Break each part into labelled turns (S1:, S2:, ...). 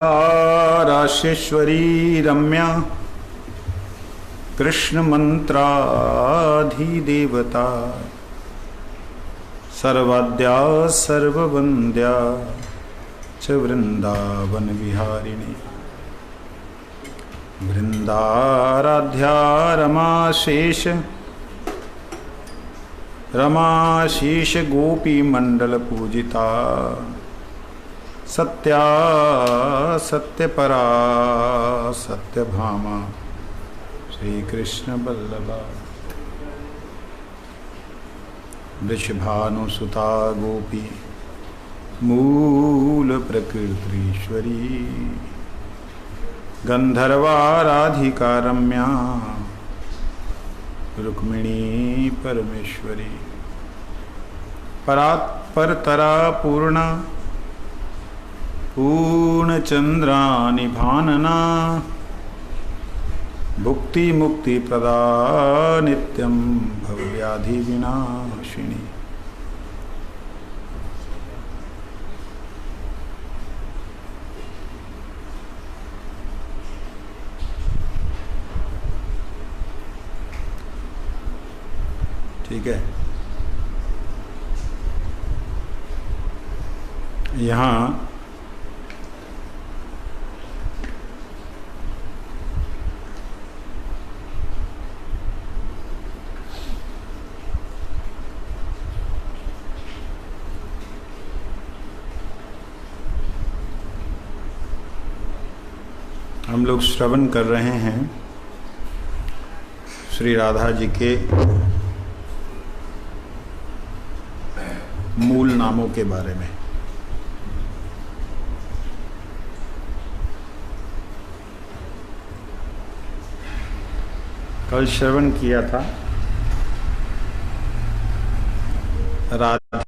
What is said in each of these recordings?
S1: राशेश्वरी रम्या कृष्ण मंत्राधिदेवता सर्वाद्या सर्ववन्द्या च वृंदावन विहारिणी वृंदाराध्या रमाशेष गोपी मंडल पूजिता सत्या सत्यपरा सत्यभामा श्री कृष्ण बल्लभा वृषभानुसुता गोपी मूल प्रकृतीश्वरी गंधर्वाराधिका रम्या रुक्मिणी परमेश्वरी परात्परतरा पूर्णा पूर्णचंद्रानि भानना भुक्ति मुक्ति प्रदा नित्यं भवव्याधि विनाशिनी। ठीक है, यहाँ हम लोग श्रवण कर रहे हैं श्री राधा जी के मूल नामों के बारे में। कल श्रवण किया था राधा।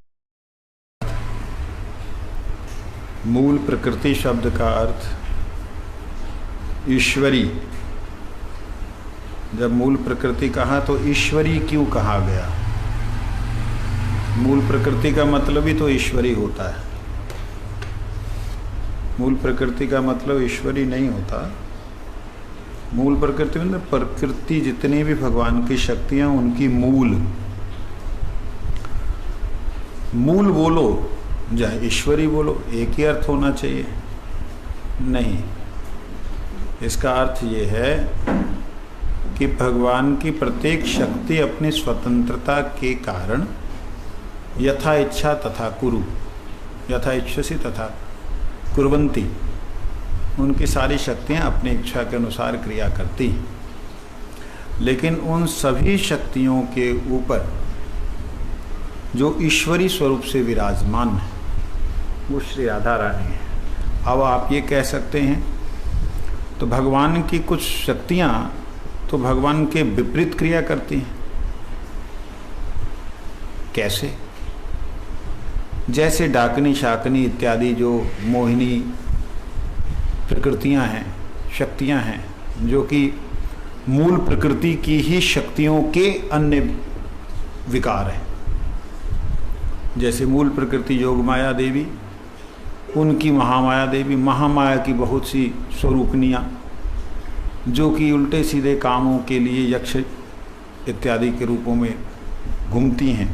S1: मूल प्रकृति शब्द का अर्थ ईश्वरी। जब मूल प्रकृति कहा तो ईश्वरी क्यों कहा गया? मूल प्रकृति का मतलब ही तो ईश्वरी होता है। मूल प्रकृति का मतलब ईश्वरी नहीं होता। मूल प्रकृति मतलब प्रकृति जितनी भी भगवान की शक्तियां उनकी मूल बोलो चाहे ईश्वरी बोलो, एक ही अर्थ होना चाहिए? नहीं, इसका अर्थ ये है कि भगवान की प्रत्येक शक्ति अपनी स्वतंत्रता के कारण यथा इच्छा तथा कुरु, यथा इच्छसी तथा कुर्वन्ति, उनकी सारी शक्तियां अपनी इच्छा के अनुसार क्रिया करती। लेकिन उन सभी शक्तियों के ऊपर जो ईश्वरी स्वरूप से विराजमान है वो श्री राधा रानी है। अब आप ये कह सकते हैं तो भगवान की कुछ शक्तियां तो भगवान के विपरीत क्रिया करती हैं। कैसे? जैसे डाकनी शाकनी इत्यादि जो मोहिनी प्रकृतियां हैं, शक्तियां हैं, जो कि मूल प्रकृति की ही शक्तियों के अन्य विकार हैं। जैसे मूल प्रकृति योग माया देवी, उनकी महामाया देवी, महामाया की बहुत सी स्वरूपनियाँ जो कि उल्टे सीधे कामों के लिए यक्ष इत्यादि के रूपों में घूमती हैं,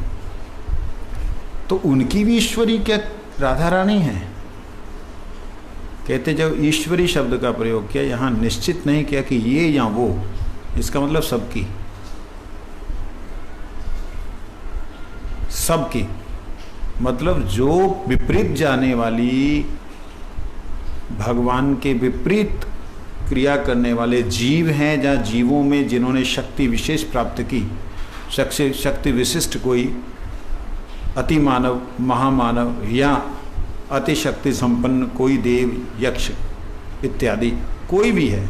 S1: तो उनकी भी ईश्वरी क्या राधा रानी है? कहते जब ईश्वरी शब्द का प्रयोग किया, यहाँ निश्चित नहीं किया कि ये या वो, इसका मतलब सबकी मतलब जो विपरीत जाने वाली, भगवान के विपरीत क्रिया करने वाले जीव हैं, जहाँ जीवों में जिन्होंने शक्ति विशेष प्राप्त की, शक्ति विशिष्ट कोई अति मानव, महामानव या अति शक्ति संपन्न कोई देव, यक्ष इत्यादि कोई भी है,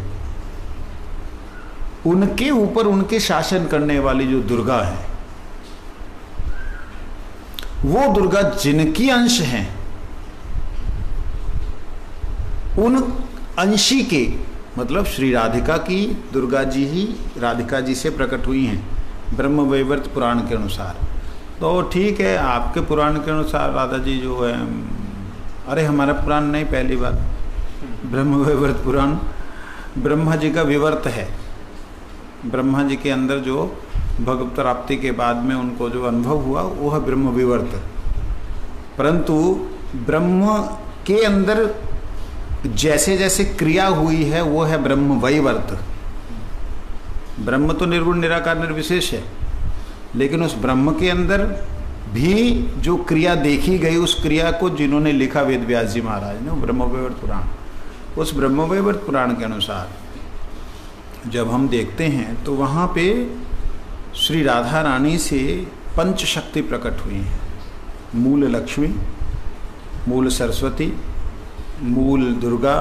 S1: उनके ऊपर उनके शासन करने वाली जो दुर्गा है, वो दुर्गा जिनकी अंश हैं, उन अंशी के मतलब श्री राधिका की दुर्गा जी ही राधिका जी से प्रकट हुई हैं ब्रह्मवैवर्त पुराण के अनुसार। तो ठीक है, आपके पुराण के अनुसार राधा जी जो है, अरे हमारा पुराण नहीं, पहली बात ब्रह्म वैवर्त पुराण ब्रह्मा जी का विवर्त है। ब्रह्मा जी के अंदर जो भगवत प्राप्ति के बाद में उनको जो अनुभव हुआ वो है ब्रह्म विवर्त। परंतु ब्रह्म के अंदर जैसे जैसे क्रिया हुई है वो है ब्रह्म वैवर्त। ब्रह्म तो निर्गुण निराकार निर्विशेष है, लेकिन उस ब्रह्म के अंदर भी जो क्रिया देखी गई, उस क्रिया को जिन्होंने लिखा वेद व्यास जी महाराज ने, ब्रह्म वैवर्त पुराण, उस ब्रह्म वैवर्त पुराण के अनुसार जब हम देखते हैं तो वहाँ पे श्री राधा रानी से पंच शक्ति प्रकट हुई हैं। मूल लक्ष्मी, मूल सरस्वती, मूल दुर्गा,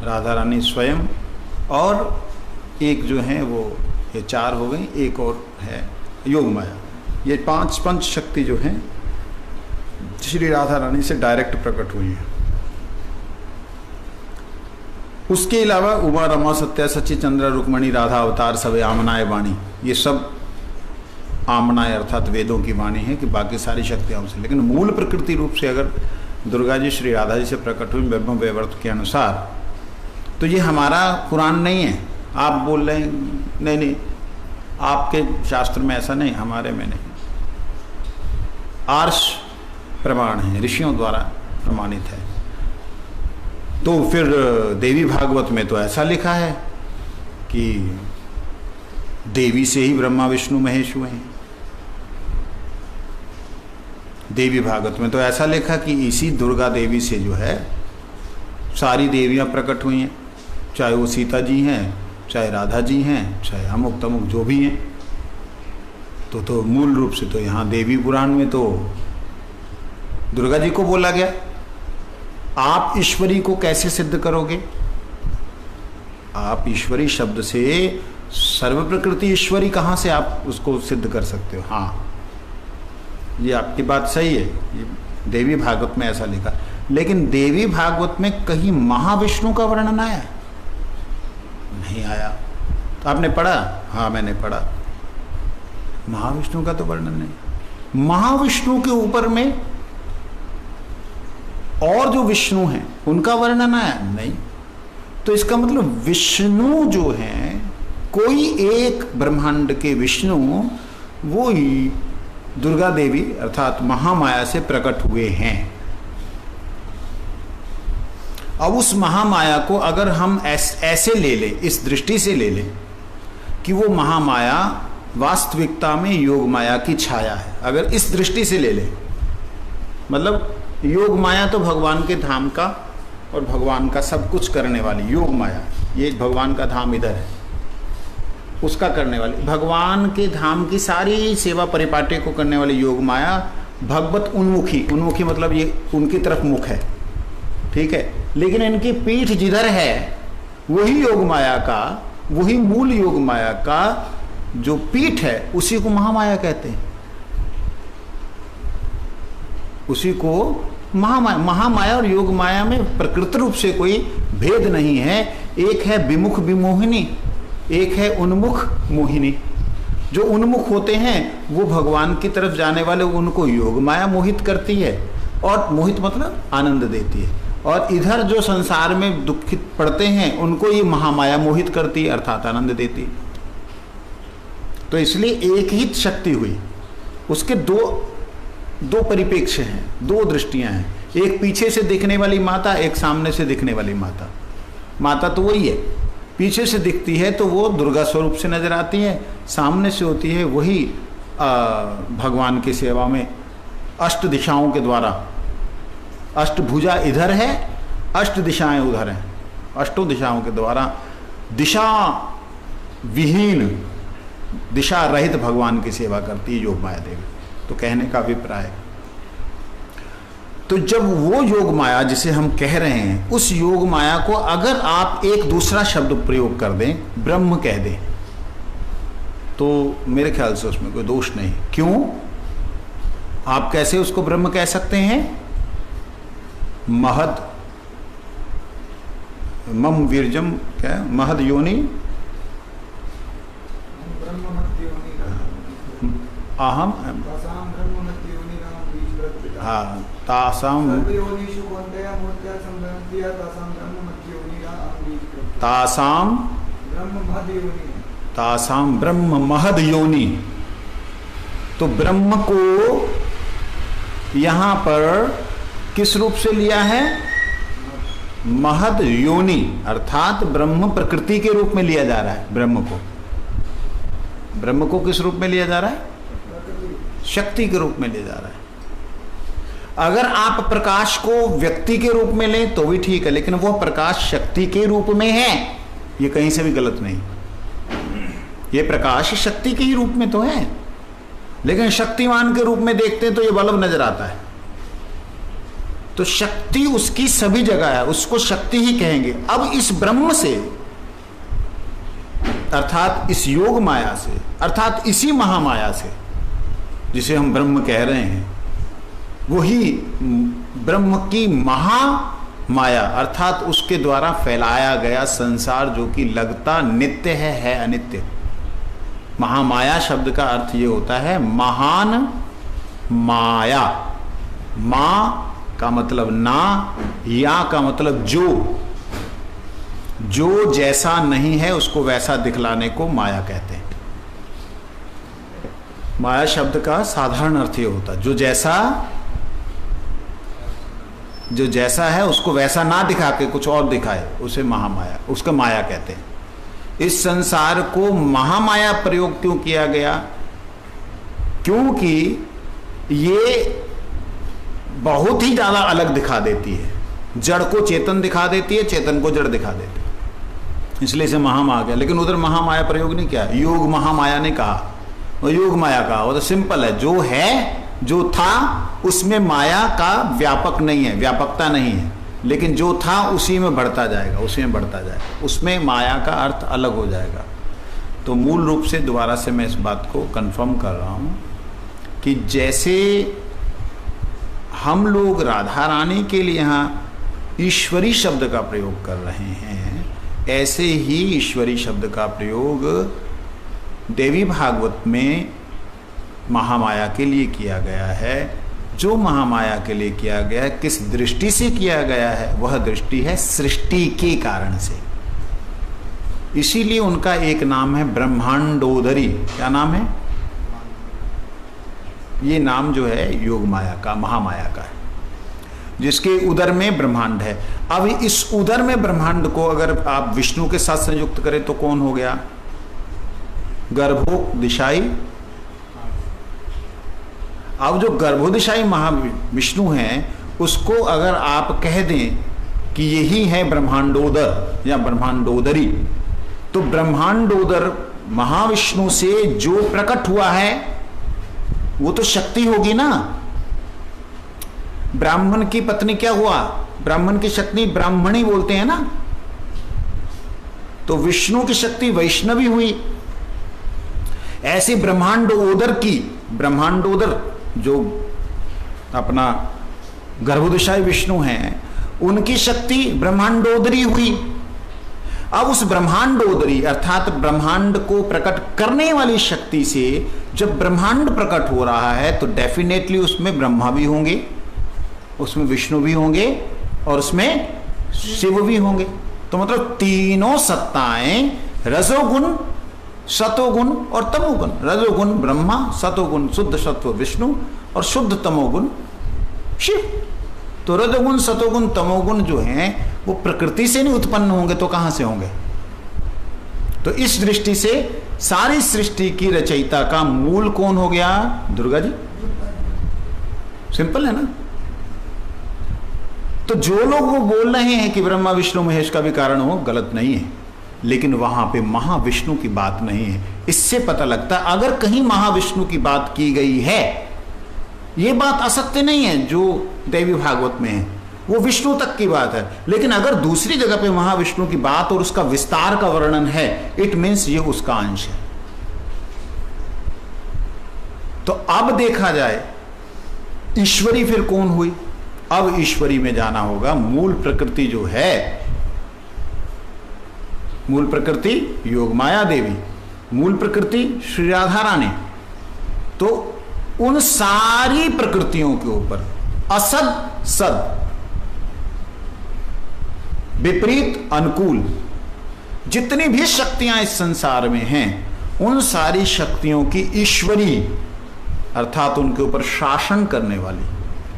S1: राधा रानी स्वयं, और एक जो है वो ये चार हो गई, एक और है योग माया। ये पांच पंच शक्ति जो हैं श्री राधा रानी से डायरेक्ट प्रकट हुई हैं। उसके अलावा उमा रमा सत्या सची चंद्र रुक्मणी राधा अवतार सब आमनाय वाणी, ये सब आमनाय अर्थात वेदों की वाणी है कि बाकी सारी शक्तियों से, लेकिन मूल प्रकृति रूप से अगर दुर्गा जी श्री राधा जी से प्रकट हुई ब्रह्म वैवर्त के अनुसार, तो ये हमारा पुराण नहीं है। आप बोल रहे हैं नहीं, आपके शास्त्र में ऐसा नहीं, हमारे में नहीं। आर्ष प्रमाण है, ऋषियों द्वारा प्रमाणित है। तो फिर देवी भागवत में तो ऐसा लिखा है कि देवी से ही ब्रह्मा विष्णु महेश हुए हैं। देवी भागवत में तो ऐसा लिखा कि इसी दुर्गा देवी से जो है सारी देवियां प्रकट हुई हैं, चाहे वो सीता जी हैं, चाहे राधा जी हैं, चाहे अमुक तमुक जो भी हैं। तो मूल रूप से तो यहाँ देवी पुराण में तो दुर्गा जी को बोला गया। आप ईश्वरी को कैसे सिद्ध करोगे? आप ईश्वरी शब्द से सर्व प्रकृति ईश्वरी कहाँ से आप उसको सिद्ध कर सकते हो? हाँ, ये आपकी बात सही है, ये देवी भागवत में ऐसा लिखा, लेकिन देवी भागवत में कहीं महाविष्णु का वर्णन आया? नहीं आया। तो आपने पढ़ा? हाँ मैंने पढ़ा। महाविष्णु का तो वर्णन नहीं। महाविष्णु के ऊपर में और जो विष्णु हैं उनका वर्णन आया? नहीं। तो इसका मतलब विष्णु जो हैं, कोई एक ब्रह्मांड के विष्णु वो ही दुर्गा देवी अर्थात महामाया से प्रकट हुए हैं। अब उस महामाया को अगर हम ऐसे ले लें, इस दृष्टि से ले लें कि वो महामाया वास्तविकता में योग माया की छाया है, अगर इस दृष्टि से ले लें, मतलब योग माया तो भगवान के धाम का और भगवान का सब कुछ करने वाली योग माया, ये भगवान का धाम इधर है, उसका करने वाली, भगवान के धाम की सारी सेवा परिपाटी को करने वाली योग माया भगवत उन्मुखी, उन्मुखी मतलब ये उनकी तरफ मुख है, ठीक है, लेकिन इनकी पीठ जिधर है वही योग माया का, वही मूल योग माया का जो पीठ है उसी को महामाया कहते हैं, उसी को महामाया। महामाया और योग माया में प्रकृति रूप से कोई भेद नहीं है। एक है विमुख विमोहिनी, एक है उन्मुख मोहिनी। जो उन्मुख होते हैं वो भगवान की तरफ जाने वाले, उनको योग माया मोहित करती है, और मोहित मतलब आनंद देती है, और इधर जो संसार में दुखित पड़ते हैं उनको ये महामाया मोहित करती है अर्थात आनंद देती है। तो इसलिए एक ही शक्ति हुई, उसके दो परिप्रेक्ष्य हैं, दो दृष्टियां हैं, एक पीछे से दिखने वाली माता, एक सामने से दिखने वाली माता। माता तो वही है, पीछे से दिखती है तो वो दुर्गा स्वरूप से नजर आती है, सामने से होती है वही भगवान की सेवा में अष्ट दिशाओं के द्वारा, अष्टभुजा इधर है, अष्ट दिशाएं उधर हैं, अष्टों दिशाओं के द्वारा दिशा विहीन, दिशा रहित भगवान की सेवा करती है योग माया देवी। तो कहने का अभिप्राय, तो जब वो योग माया जिसे हम कह रहे हैं, उस योग माया को अगर आप एक दूसरा शब्द प्रयोग कर दें, ब्रह्म कह दें, तो मेरे ख्याल से उसमें कोई दोष नहीं। क्यों? आप कैसे उसको ब्रह्म कह सकते हैं? महद मम वीरजम, क्या महद योनि अहम, हाँ, तासाम
S2: सर्वयोनिषु कौन्तेय मूर्त्या संभवन्त्या तासाम ब्रह्म मध्ययोनिना अहं
S1: तासाम
S2: ब्रह्म मध्ययोनि।
S1: तासाम ब्रह्म महद योनि। तो ब्रह्म को यहां पर किस रूप से लिया है? महद योनि, अर्थात ब्रह्म प्रकृति के रूप में लिया जा रहा है। ब्रह्म को किस रूप में लिया जा रहा है? शक्ति के रूप में लिया जा रहा है। अगर आप प्रकाश को व्यक्ति के रूप में लें तो भी ठीक है, लेकिन वह प्रकाश शक्ति के रूप में है, ये कहीं से भी गलत नहीं। ये प्रकाश शक्ति के ही रूप में तो है, लेकिन शक्तिमान के रूप में देखते हैं तो ये बल्ब नजर आता है। तो शक्ति उसकी सभी जगह है, उसको शक्ति ही कहेंगे। अब इस ब्रह्म से, अर्थात इस योग माया से, अर्थात इसी महामाया से जिसे हम ब्रह्म कह रहे हैं, वही ब्रह्म की महामाया अर्थात उसके द्वारा फैलाया गया संसार जो कि लगता नित्य है अनित्य। महामाया शब्द का अर्थ ये होता है महान माया। मां का मतलब ना, या का मतलब जो जैसा नहीं है उसको वैसा दिखलाने को माया कहते हैं। माया शब्द का साधारण अर्थ ये होता है जो जैसा है उसको वैसा ना दिखा के कुछ और दिखाए, उसे महामाया, उसका माया कहते हैं। इस संसार को महामाया प्रयोग क्यों किया गया? क्योंकि ये बहुत ही ज्यादा अलग दिखा देती है। जड़ को चेतन दिखा देती है, चेतन को जड़ दिखा देती है, इसलिए इसे महामाया गया। लेकिन उधर महामाया प्रयोग नहीं किया, योग महामाया ने कहा, वो योग माया कहा। वो तो सिंपल है, जो है जो था उसमें माया का व्यापक नहीं है, व्यापकता नहीं है, लेकिन जो था उसी में बढ़ता जाएगा, उसी में बढ़ता जाएगा, उसमें माया का अर्थ अलग हो जाएगा। तो मूल रूप से दोबारा से मैं इस बात को कंफर्म कर रहा हूँ कि जैसे हम लोग राधा रानी के लिए यहाँ ईश्वरी शब्द का प्रयोग कर रहे हैं, ऐसे ही ईश्वरी शब्द का प्रयोग देवी भागवत में महामाया के लिए किया गया है। जो महामाया के लिए किया गया है, किस दृष्टि से किया गया है? वह दृष्टि है सृष्टि के कारण से। इसीलिए उनका एक नाम है ब्रह्मांडोदरी। क्या नाम है? ये नाम जो है योग माया का, महामाया का है, जिसके उदर में ब्रह्मांड है। अब इस उदर में ब्रह्मांड को अगर आप विष्णु के साथ संयुक्त करें तो कौन हो गया? गर्भोदिशाई। अब जो गर्भोदिशाई महाविष्णु हैं, उसको अगर आप कह दें कि यही है ब्रह्मांडोदर या ब्रह्मांडोदरी, तो ब्रह्मांडोदर महाविष्णु से जो प्रकट हुआ है वो तो शक्ति होगी ना। ब्राह्मण की पत्नी क्या हुआ? ब्राह्मण की शक्ति ब्राह्मणी बोलते हैं ना। तो विष्णु की शक्ति वैष्णवी हुई। ऐसे ब्रह्मांडोदर की, ब्रह्मांडोदर जो अपना गर्भोदशाई विष्णु हैं, उनकी शक्ति ब्रह्मांडोदरी हुई। अब उस ब्रह्मांडोदरी अर्थात ब्रह्मांड को प्रकट करने वाली शक्ति से जब ब्रह्मांड प्रकट हो रहा है तो डेफिनेटली उसमें ब्रह्मा भी होंगे, उसमें विष्णु भी होंगे और उसमें शिव भी होंगे। तो मतलब तीनों सत्ताएं, रजोगुण, सतोगुण और तमोगुण। रजोगुण ब्रह्मा, सतोगुण शुद्ध सत्व विष्णु और शुद्ध तमोगुण शिव। तो रजोगुण, सतोगुण, तमोगुण जो हैं वो प्रकृति से नहीं उत्पन्न होंगे तो कहां से होंगे? तो इस दृष्टि से सारी सृष्टि की रचयिता का मूल कौन हो गया? दुर्गा जी। सिंपल है ना। तो जो लोग वो बोल रहे हैं कि ब्रह्मा विष्णु महेश का भी कारण हो, गलत नहीं है, लेकिन वहां पे महाविष्णु की बात नहीं है। इससे पता लगता है अगर कहीं महाविष्णु की बात की गई है, ये बात असत्य नहीं है जो देवी भागवत में है, वो विष्णु तक की बात है। लेकिन अगर दूसरी जगह पे महाविष्णु की बात और उसका विस्तार का वर्णन है, इट मीन्स ये उसका अंश है। तो अब देखा जाए ईश्वरी फिर कौन हुई? अब ईश्वरी में जाना होगा। मूल प्रकृति जो है, मूल प्रकृति योग माया देवी, मूल प्रकृति श्री राधा रानी। तो उन सारी प्रकृतियों के ऊपर असद सद, विपरीत अनुकूल। जितनी भी शक्तियां इस संसार में हैं उन सारी शक्तियों की ईश्वरी अर्थात उनके ऊपर शासन करने वाली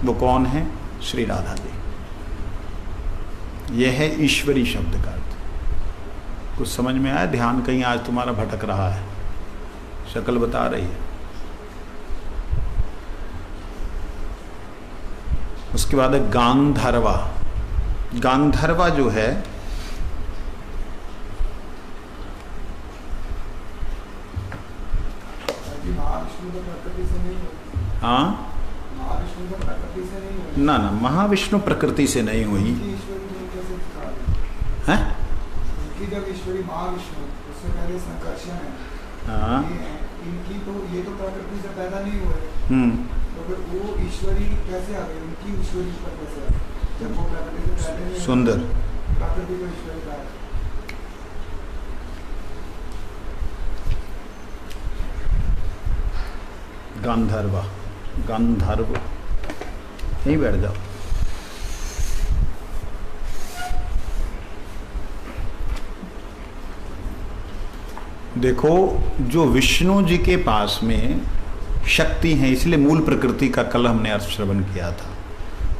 S1: वो कौन है? श्री राधा जी। यह है ईश्वरी शब्द का अर्थ। कुछ समझ में आया? ध्यान कहीं आज तुम्हारा भटक रहा है, शक्ल बता रही है। उसके बाद है गांधर्वा। गांधर्वा जो है हाँ ना ना, महाविष्णु प्रकृति से नहीं हुई है।
S2: जब ईश्वरी महाविष्णु उससे पहले संकर्षण है,
S1: हाँ
S2: इनकी तो ये तो प्रकृति से पैदा नहीं हुए, तो फिर वो ईश्वरी कैसे आ गई? उनकी ईश्वरी पर कैसे आ गई जब वो प्रकृति से पहले नहीं?
S1: सुंदर।
S2: प्रकृति को ईश्वरी का
S1: गांधर्वा, गांधर्व। यहीं बैठ जाओ। देखो, जो विष्णु जी के पास में शक्ति है, इसलिए मूल प्रकृति का कल हमने अर्थ श्रवण किया था।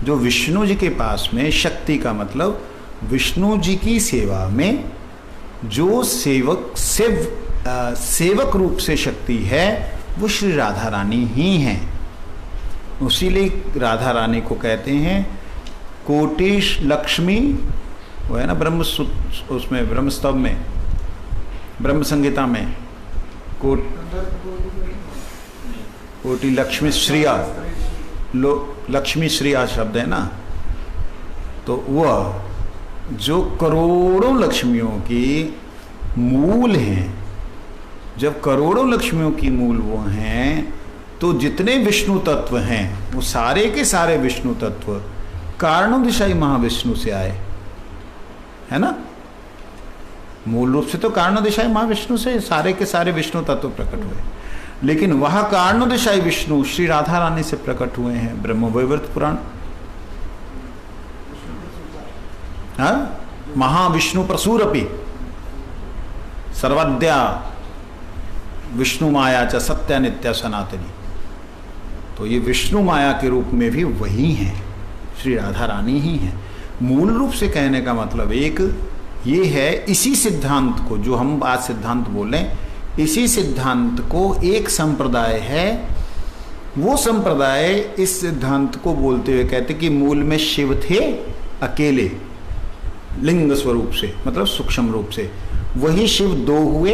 S1: जो विष्णु जी के पास में शक्ति का मतलब विष्णु जी की सेवा में जो सेवक रूप से शक्ति है वो श्री राधा रानी ही हैं। उसीलिए राधा रानी को कहते हैं कोटिश लक्ष्मी। वो है ना ब्रह्म उसमें ब्रह्मस्तव में, ब्रह्म संहिता में कोटि लक्ष्मी श्रिया, लक्ष्मी श्रिया शब्द है ना। तो वह जो करोड़ों लक्ष्मियों की मूल हैं, जब करोड़ों लक्ष्मियों की मूल वो हैं, तो जितने विष्णु तत्व हैं वो सारे के सारे विष्णु तत्व कारणोदिशाई महाविष्णु से आए, है ना। मूल रूप से तो कारणोदिशाई महाविष्णु से सारे के सारे विष्णु तत्व प्रकट हुए, लेकिन वह कारणोदिशाई विष्णु श्री राधा रानी से प्रकट हुए हैं। ब्रह्मवैवर्त पुराण। हाँ, महाविष्णु प्रसूरपि सर्वद्या विष्णु माया च सत्या नित्या सनातनी। तो ये विष्णु माया के रूप में भी वही हैं, श्री राधा रानी ही हैं। मूल रूप से कहने का मतलब एक ये है, इसी सिद्धांत को जो हम आज सिद्धांत बोलें, इसी सिद्धांत को एक संप्रदाय है, वो संप्रदाय इस सिद्धांत को बोलते हुए कहते कि मूल में शिव थे अकेले लिंग स्वरूप से, मतलब सूक्ष्म रूप से। वही शिव दो हुए,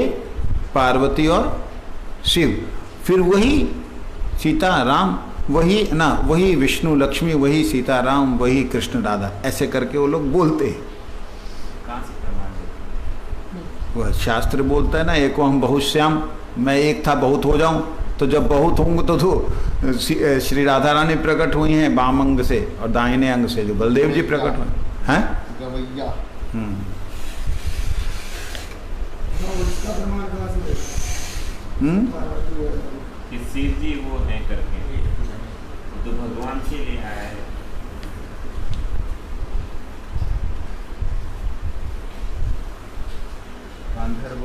S1: पार्वती और शिव। फिर वही सीता राम, वही ना, वही विष्णु लक्ष्मी, वही सीता राम, वही कृष्ण राधा, ऐसे करके वो लोग बोलते हैं। वह शास्त्र बोलता है ना, एक हम बहुत श्याम, मैं एक था बहुत हो जाऊं। तो जब बहुत होंगे तो श्री राधा रानी प्रकट हुई हैं बाम अंग से, और दाहिने अंग से जो बलदेव जी प्रकट हुए हैं।
S3: शिव जी वो है करके तो भगवान से ले आया है। गंधर्व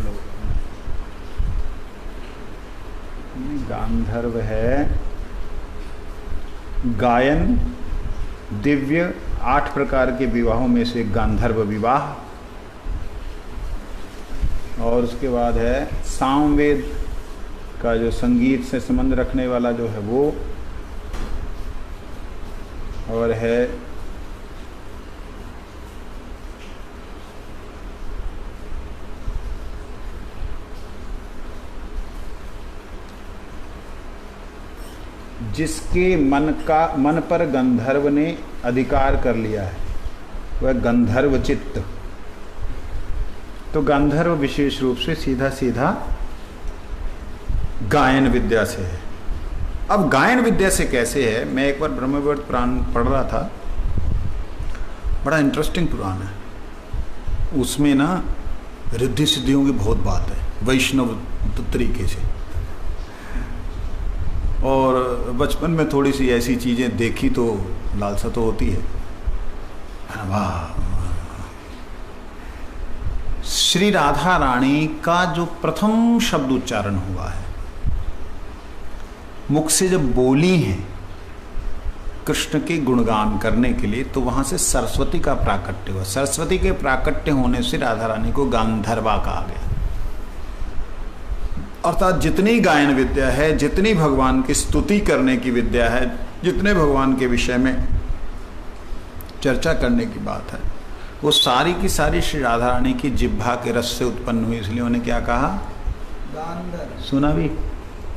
S3: लोग,
S1: गांधर्व है गायन दिव्य 8 प्रकार के विवाहों में से गांधर्व विवाह। और उसके बाद है सामवेद का जो संगीत से संबंध रखने वाला जो है वो, और है जिसके मन पर गंधर्व ने अधिकार कर लिया है, वह गंधर्व चित्त। तो गंधर्व विशेष रूप से सीधा सीधा गायन विद्या से है। अब गायन विद्या से कैसे है, मैं एक बार ब्रह्मवैवर्त पुराण पढ़ रहा था, बड़ा इंटरेस्टिंग पुराण है। उसमें ना रिद्धि सिद्धियों की बहुत बात है, वैष्णव तरीके से। और बचपन में थोड़ी सी ऐसी चीज़ें देखी तो लालसा तो होती है। वाह, श्री राधा रानी का जो प्रथम शब्द उच्चारण हुआ है, मुख से जब बोली हैं कृष्ण के गुणगान करने के लिए, तो वहां से सरस्वती का प्राकट्य हुआ। सरस्वती के प्राकट्य होने से राधा रानी को गांधर्वा कहा गया। अर्थात जितनी गायन विद्या है, जितनी भगवान की स्तुति करने की विद्या है, जितने भगवान के विषय में चर्चा करने की बात है, वो सारी की सारी श्री राधा रानी की जिह्वा के रस से उत्पन्न हुई। इसलिए उन्हें क्या कहा?
S2: गांधर।
S1: सुना भी?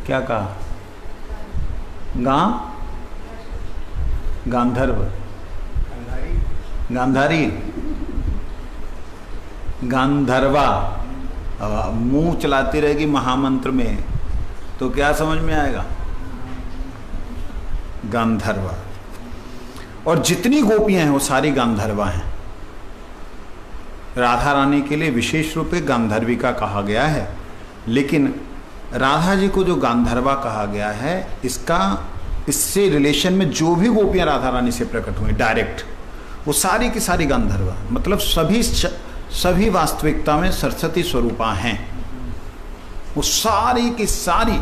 S1: क्या कहा? गांधर्व, गांधारी, गांधर्वा। मुंह चलाती रहेगी महामंत्र में तो क्या समझ में आएगा? गांधर्वा। और जितनी गोपियां हैं वो सारी गांधर्वा हैं। राधा रानी के लिए विशेष रूप से गांधर्विका कहा गया है, लेकिन राधा जी को जो गांधर्वा कहा गया है, इससे रिलेशन में जो भी गोपियां राधा रानी से प्रकट हुई डायरेक्ट, वो सारी की सारी गांधर्वा, मतलब सभी वास्तविकता में सरस्वती स्वरूपा हैं। वो सारी की सारी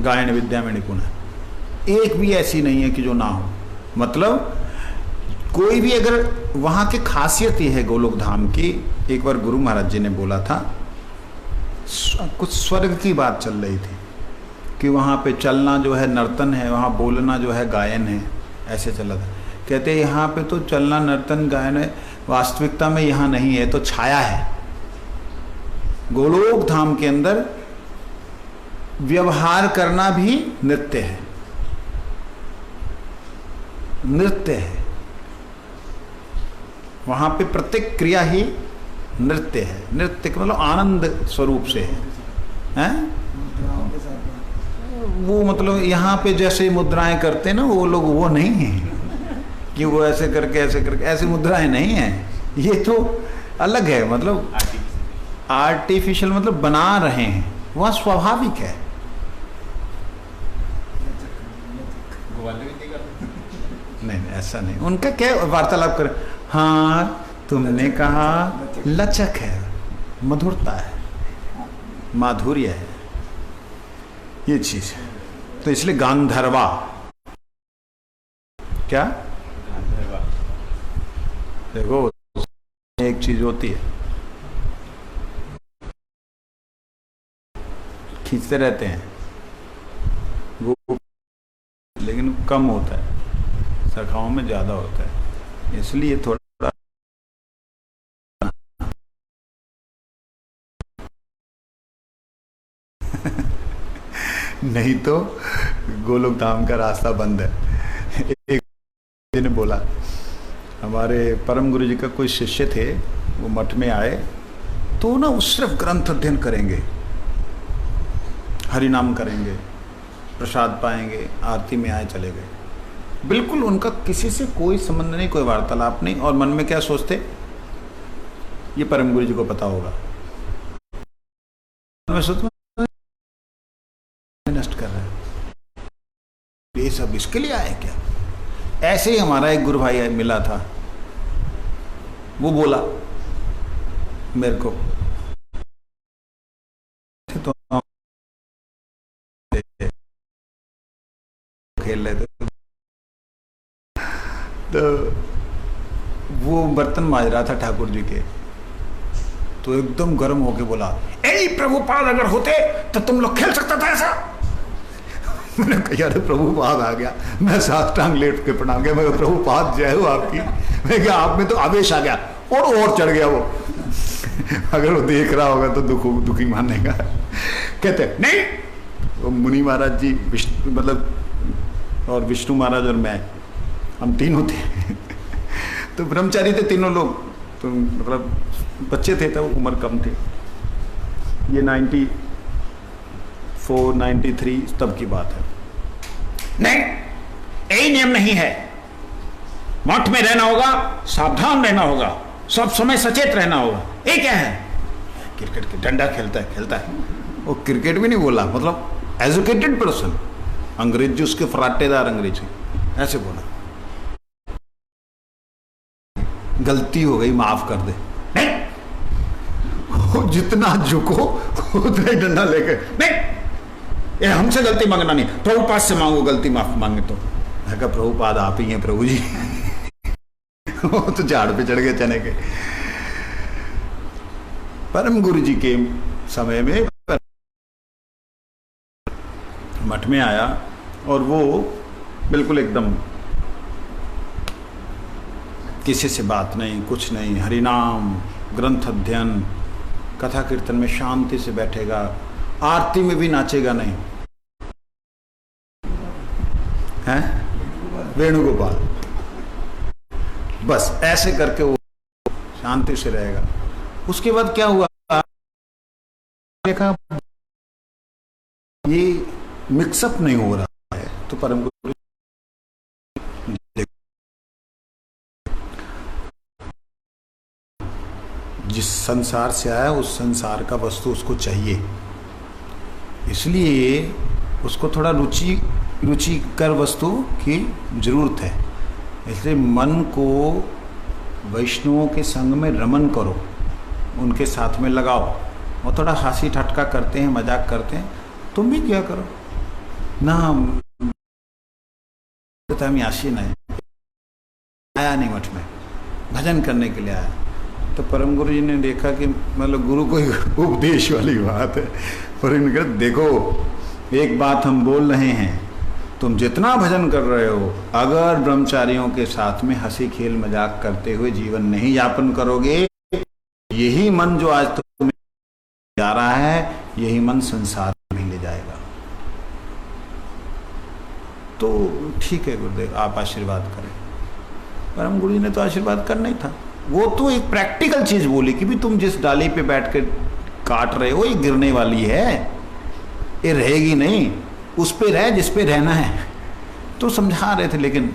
S1: गायन विद्या में निपुण है, एक भी ऐसी नहीं है कि जो ना हो। मतलब कोई भी, अगर वहाँ की खासियत ये है गोलोक धाम की, एक बार गुरु महाराज जी ने बोला था, कुछ स्वर्ग की बात चल रही थी कि वहाँ पे चलना जो है नर्तन है, वहाँ बोलना जो है गायन है, ऐसे चला था। कहते यहाँ पे तो चलना नर्तन गायन है, वास्तविकता में यहाँ नहीं है, तो छाया है। गोलोक धाम के अंदर व्यवहार करना भी नृत्य है, नृत्य है। वहां पे प्रत्येक क्रिया ही नृत्य है। नृत्य का मतलब आनंद स्वरूप से है? वो मतलब यहाँ पे जैसे मुद्राएं करते हैं ना वो लोग, वो नहीं है कि वो ऐसे करके ऐसी मुद्राएं नहीं है। ये तो अलग है, मतलब आर्टिफिशियल, मतलब बना रहे हैं, वह स्वाभाविक है। नहीं ऐसा नहीं, उनका क्या वार्तालाप कर, हाँ तुमने कहा लचक है, मधुरता है, माधुर्य है, ये चीज है। तो इसलिए गांधर्वा, क्या देखो एक चीज होती है, खींचते रहते हैं वो, लेकिन कम होता है, शाखाओं में ज्यादा होता है, इसलिए थोड़ा नहीं तो गोलोक धाम का रास्ता बंद है। एक ने बोला, हमारे परम गुरु जी का कोई शिष्य थे, वो मठ में आए तो ना वो सिर्फ ग्रंथ अध्ययन करेंगे, हरि नाम करेंगे, प्रसाद पाएंगे, आरती में आए चले गए, बिल्कुल उनका किसी से कोई संबंध नहीं, कोई वार्तालाप नहीं। और मन में क्या सोचते, ये परम गुरु जी को पता होगा। मैं सोचता नष्ट कर रहा है, ये सब इसके लिए आए क्या? ऐसे ही हमारा एक गुरु भाई मिला था, वो बोला मेरे को, तो खेल रहे थे, तो वो बर्तन मांज रहा था ठाकुर जी के, तो एकदम गर्म होके बोला, ए प्रभुपाद अगर होते तो तुम लोग खेल सकता था ऐसा। मैंने कहा यार प्रभुपाद आ गया, मैं साष्टांग लेट के प्रणाम किया, मैं प्रभुपाद जय हो आपकी। मैं क्या, आप में तो आवेश आ गया और चढ़ गया वो। अगर वो देख रहा होगा तो दुखी मानेगा। कहते नहीं, वो मुनि महाराज जी, विष्णु मतलब, और विष्णु महाराज और मैं, हम तीनों थे। तो ब्रह्मचारी थे तीनों लोग, तो मतलब बच्चे थे, तो उम्र कम थी, ये 94, 93 तब की बात है। नहीं, यही नियम नहीं है, मठ में रहना होगा, सावधान रहना होगा, सब समय सचेत रहना होगा। ये क्या है? क्रिकेट के डंडा खेलता है। वो क्रिकेट भी नहीं बोला, मतलब एजुकेटेड पर्सन, अंग्रेजी उसके फराटेदार अंग्रेजी, ऐसे बोला, गलती हो गई माफ कर दे। नहीं, जितना झुको उतना ही डंडा लेके, नहीं ये हमसे गलती मांगना नहीं, प्रभुपाद से मांगो गलती माफ मांगे तो। मैं कहा प्रभुपाद आप ही हैं प्रभु जी। वो तो झाड़ पे चढ़ गए चने के। परम गुरु जी के समय में मठ में आया और वो बिल्कुल एकदम किसी से बात नहीं, कुछ नहीं, हरिनाम ग्रंथ अध्ययन कथा कीर्तन में शांति से बैठेगा, आरती में भी नाचेगा नहीं, हैं वेणुगोपाल, बस ऐसे करके वो शांति से रहेगा। उसके बाद क्या हुआ, देखा ये मिक्सअप नहीं हो रहा है, तो परम गुरु जिस संसार से आया उस संसार का वस्तु उसको चाहिए, इसलिए उसको थोड़ा रुचिकर वस्तु की जरूरत है। इसलिए मन को वैष्णवों के संग में रमन करो, उनके साथ में लगाओ। वो थोड़ा हंसी ठटका करते हैं, मजाक करते हैं, तुम भी क्या करो ना। याशीन है, आया नहीं मठ में, भजन करने के लिए आया। तो परम गुरु जी ने देखा कि मतलब गुरु कोई उपदेश वाली बात है, पर इनका देखो एक बात हम बोल रहे हैं, तुम जितना भजन कर रहे हो, अगर ब्रह्मचारियों के साथ में हंसी खेल मजाक करते हुए जीवन नहीं यापन करोगे, यही मन जो आज तुम्हें जा रहा है, यही मन संसार में ले जाएगा। तो ठीक है गुरुदेव, आप आशीर्वाद करें। परम गुरु जी ने तो आशीर्वाद करना ही था, वो तो एक प्रैक्टिकल चीज बोली कि भी तुम जिस डाली पे बैठ के काट रहे हो ये गिरने वाली है, ये रहेगी नहीं, उस पे रह जिस पे रहना है। तो समझा रहे थे, लेकिन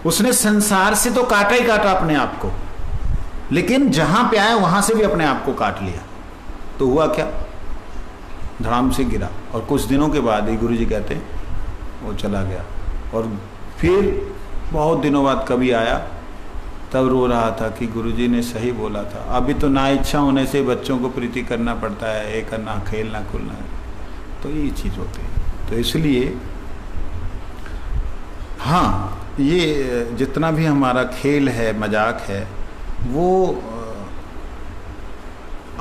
S1: उसने संसार से तो काटा ही काटा अपने आप को, लेकिन जहां पे आया वहां से भी अपने आप को काट लिया। तो हुआ क्या, धड़ाम से गिरा, और कुछ दिनों के बाद ही गुरु जी कहते वो चला गया। और फिर बहुत दिनों बाद कभी आया, तब रो रहा था कि गुरुजी ने सही बोला था, अभी तो ना इच्छा होने से बच्चों को प्रीति करना पड़ता है, ये करना, खेलना खुलना है, तो ये चीज़ होती है। तो इसलिए हाँ, ये जितना भी हमारा खेल है, मजाक है, वो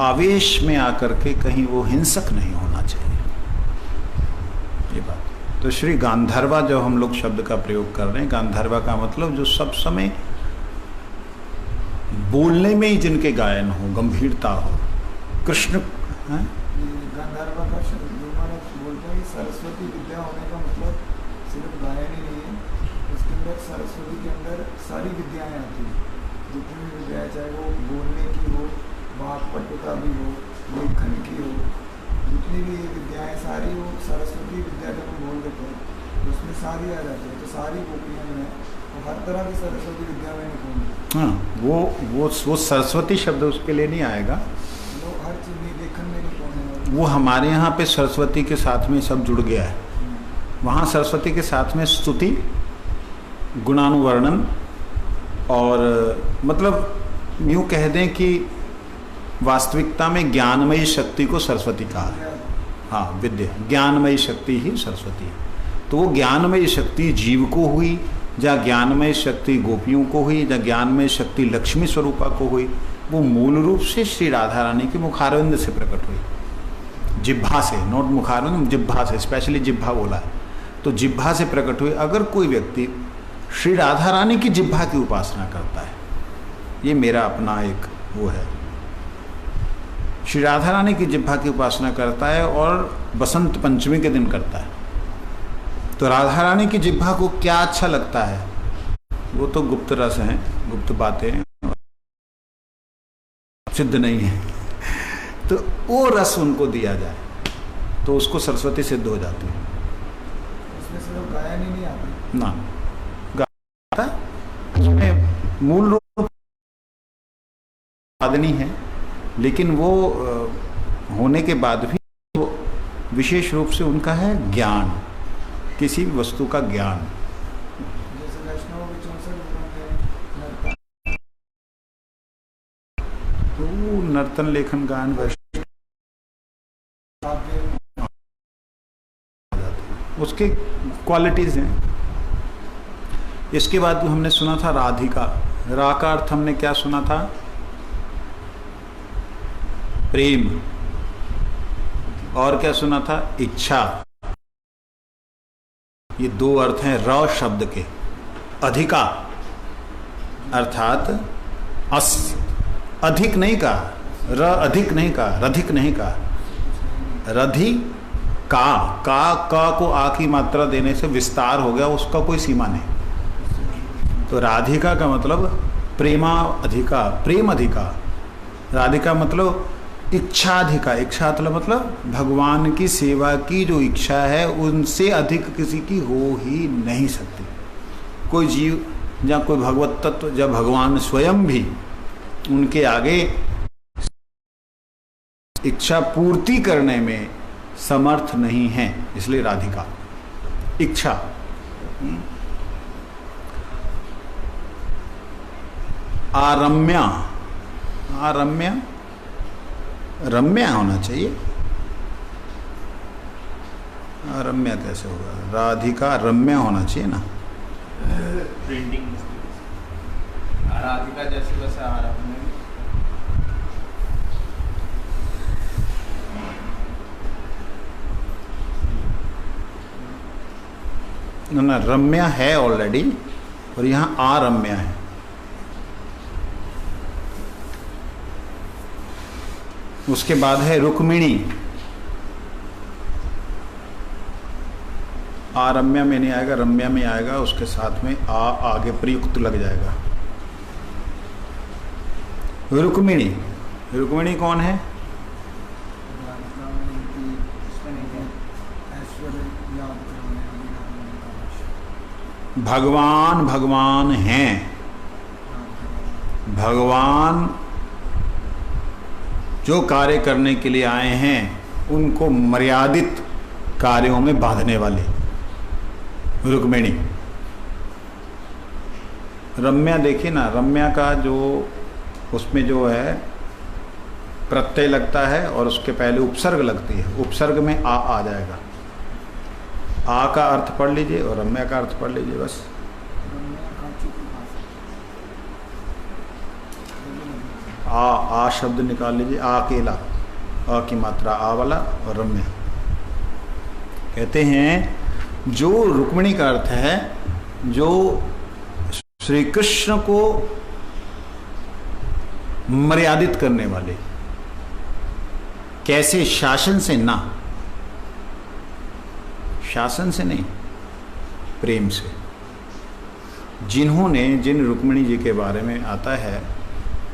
S1: आवेश में आकर के कहीं वो हिंसक नहीं होना चाहिए, ये बात। तो श्री गांधर्वा जो हम लोग शब्द का प्रयोग कर रहे हैं, गांधर्वा का मतलब जो सब समय बोलने में ही जिनके गायन हो, गंभीरता हो, कृष्ण है?
S2: गांधर्वा का शब्द जो हमारा बोलते हैं, सरस्वती विद्या होने का मतलब सिर्फ गायन ही नहीं है, उसके अंदर सरस्वती के अंदर सारी विद्याएं आती हैं, जितनी भी विद्याएं, चाहे वो बोलने की हो, वाक्पटुता भी हो, लेखन की हो, जितनी भी विद्याएं सारी वो सरस्वती विद्या जब हम बोल देते हैं तो उसमें सारी आ जाती है। तो सारी गोपियां जो है वो हर तरह की सरस्वती विद्या में निपुण।
S1: हाँ, वो सरस्वती शब्द उसके लिए नहीं आएगा,
S2: वो हर चीज में लेखन में निपुण है। वो
S1: हमारे यहाँ पे सरस्वती के साथ में सब जुड़ गया है। वहाँ सरस्वती के साथ में स्तुति, गुणानुवर्णन, और मतलब यूँ कह दें कि वास्तविकता में ज्ञानमयी शक्ति को सरस्वती कहा है। हाँ, विद्या, ज्ञानमयी शक्ति ही सरस्वती है। तो वो ज्ञानमयी शक्ति जीव को हुई, या ज्ञानमय शक्ति गोपियों को हुई, या ज्ञानमय शक्ति लक्ष्मी स्वरूपा को हुई, वो मूल रूप से श्री राधा रानी के मुखारविंद से प्रकट हुई, जिह्वा से, नोट मुखारविंद, जिह्वा से, स्पेशली जिह्वा बोला है, तो जिह्वा से प्रकट हुई। अगर कोई व्यक्ति श्री राधा रानी की जिह्वा की उपासना करता है, ये मेरा अपना एक वो है, श्री राधा रानी की जिह्वा की उपासना करता है और बसंत पंचमी के दिन करता है, तो राधा रानी की जिह्वा को क्या अच्छा लगता है, वो तो गुप्त रस हैं, गुप्त बातें, सिद्ध नहीं है, तो वो रस उनको दिया जाए तो उसको सरस्वती सिद्ध हो जाती है।
S2: उसमें सिर्फ गायन ही नहीं आता
S1: ना, गाता उसमें मूल रूप आदनी है, लेकिन वो होने के बाद भी वो विशेष रूप से उनका है ज्ञान, किसी भी वस्तु का ज्ञान।
S2: जैसे वैष्णव के 64 गुण है,
S1: तो नर्तन लेखन गायन वैष्णव उसके क्वालिटीज हैं। इसके बाद हमने सुना था राधिका। रा का अर्थ हमने क्या सुना था? प्रेम। और क्या सुना था? इच्छा। ये दो अर्थ हैं र शब्द के। अधिका अर्थात अस, अधिक नहीं कहा, र अधिक नहीं कहा, रधिक नहीं कहा, रधि का को आ की मात्रा देने से विस्तार हो गया, उसका कोई सीमा नहीं। तो राधिका का मतलब प्रेमा अधिका, प्रेम अधिका। राधिका मतलब इच्छाधिका, इच्छा मतलब भगवान की सेवा की जो इच्छा है उनसे अधिक किसी की हो ही नहीं सकती। कोई जीव या कोई भगवत तत्व, जब भगवान स्वयं भी उनके आगे इच्छा पूर्ति करने में समर्थ नहीं है, इसलिए राधिका। इच्छा आरम्या, आरम्या रम्या होना चाहिए। रम्या कैसे होगा? राधिका रम्या होना चाहिए ना।
S3: प्रिंटिंग राधिका जैसे वैसे आ रहा
S1: ना, रम्या है ऑलरेडी और यहाँ आरम्या है। उसके बाद है रुक्मिणी। आरम्या में नहीं आएगा, रम्या में आएगा, उसके साथ में आ आगे प्रयुक्त लग जाएगा। रुक्मिणी, रुक्मिणी कौन है? भगवान, भगवान हैं। भगवान जो कार्य करने के लिए आए हैं उनको मर्यादित कार्यों में बांधने वाले रुक्मिणी। रम्या देखिए ना, रम्या का जो उसमें जो है प्रत्यय लगता है और उसके पहले उपसर्ग लगती है, उपसर्ग में आ जाएगा। आ का अर्थ पढ़ लीजिए और रम्या का अर्थ पढ़ लीजिए बस। आ शब्द निकाल लीजिए, आ अकेला, आ की मात्रा आ वाला और रम्या। कहते हैं जो रुक्मिणी का अर्थ है जो श्री कृष्ण को मर्यादित करने वाले। कैसे? शासन से ना, शासन से नहीं, प्रेम से। जिन्होंने, जिन रुक्मिणी जी के बारे में आता है,